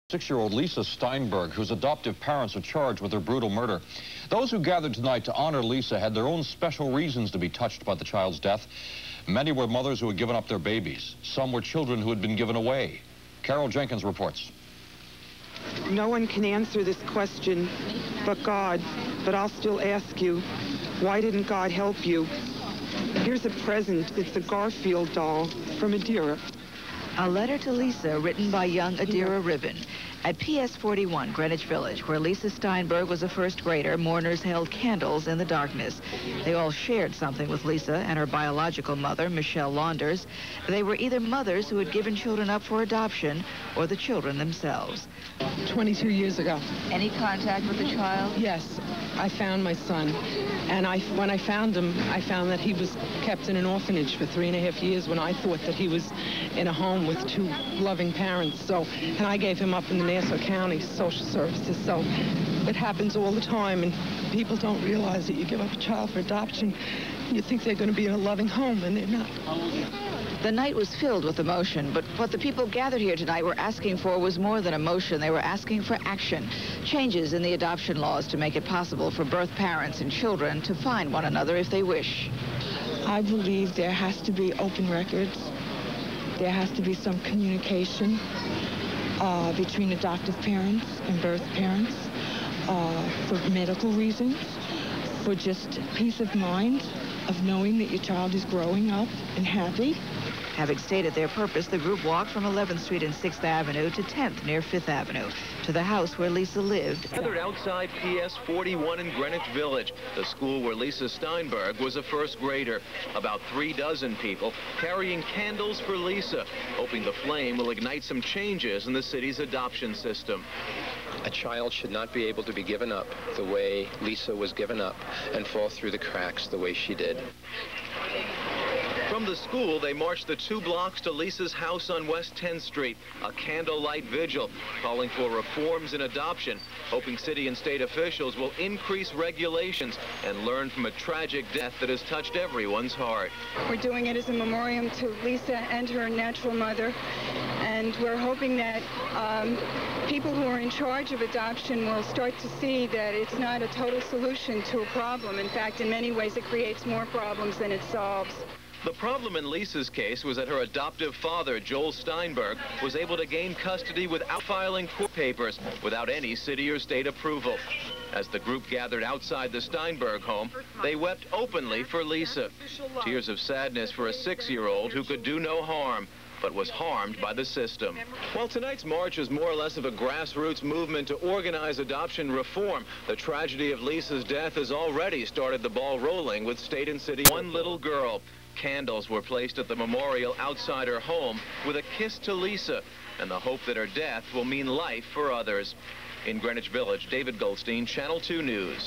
6-year-old Lisa Steinberg, whose adoptive parents are charged with her brutal murder. Those who gathered tonight to honor Lisa had their own special reasons to be touched by the child's death. Many were mothers who had given up their babies. Some were children who had been given away. Carol Jenkins reports. No one can answer this question but God, but I'll still ask you, why didn't God help you? Here's a present. It's a Garfield doll from Adira. A letter to Lisa written by young Adira Riben. At PS 41, Greenwich Village, where Lisa Steinberg was a first grader, mourners held candles in the darkness. They all shared something with Lisa and her biological mother, Michelle Launders. They were either mothers who had given children up for adoption or the children themselves. 22 years ago. Any contact with the child? Yes, I found my son. And when I found him, I found that he was kept in an orphanage for 3.5 years when I thought that he was in a home with 2 loving parents. And I gave him up in the Nassau County Social Services. So it happens all the time, and people don't realize that you give up a child for adoption. You think they're going to be in a loving home, and they're not. The night was filled with emotion, but what the people gathered here tonight were asking for was more than emotion. They were asking for action, changes in the adoption laws to make it possible for birth parents and children to find one another if they wish. I believe there has to be open records. There has to be some communication between adoptive parents and birth parents for medical reasons, for just peace of mind of knowing that your child is growing up and happy. Having stated their purpose, the group walked from 11th Street and 6th Avenue to 10th near 5th Avenue to the house where Lisa lived. Gathered outside PS 41 in Greenwich Village, the school where Lisa Steinberg was a first grader. About 3 dozen people carrying candles for Lisa, hoping the flame will ignite some changes in the city's adoption system. A child should not be able to be given up the way Lisa was given up and fall through the cracks the way she did. From the school, they marched the 2 blocks to Lisa's house on West 10th Street, a candlelight vigil, calling for reforms in adoption, hoping city and state officials will increase regulations and learn from a tragic death that has touched everyone's heart. We're doing it as a memoriam to Lisa and her natural mother, and we're hoping that people who are in charge of adoption will start to see that it's not a total solution to a problem. In fact, in many ways, it creates more problems than it solves. The problem in Lisa's case was that her adoptive father, Joel Steinberg, was able to gain custody without filing court papers, without any city or state approval. As the group gathered outside the Steinberg home, they wept openly for Lisa. Tears of sadness for a 6-year-old who could do no harm, but was harmed by the system. While tonight's march is more or less of a grassroots movement to organize adoption reform, the tragedy of Lisa's death has already started the ball rolling with state and city. One little girl. Candles were placed at the memorial outside her home with a kiss to Lisa and the hope that her death will mean life for others. In Greenwich Village, David Goldstein, Channel 2 News.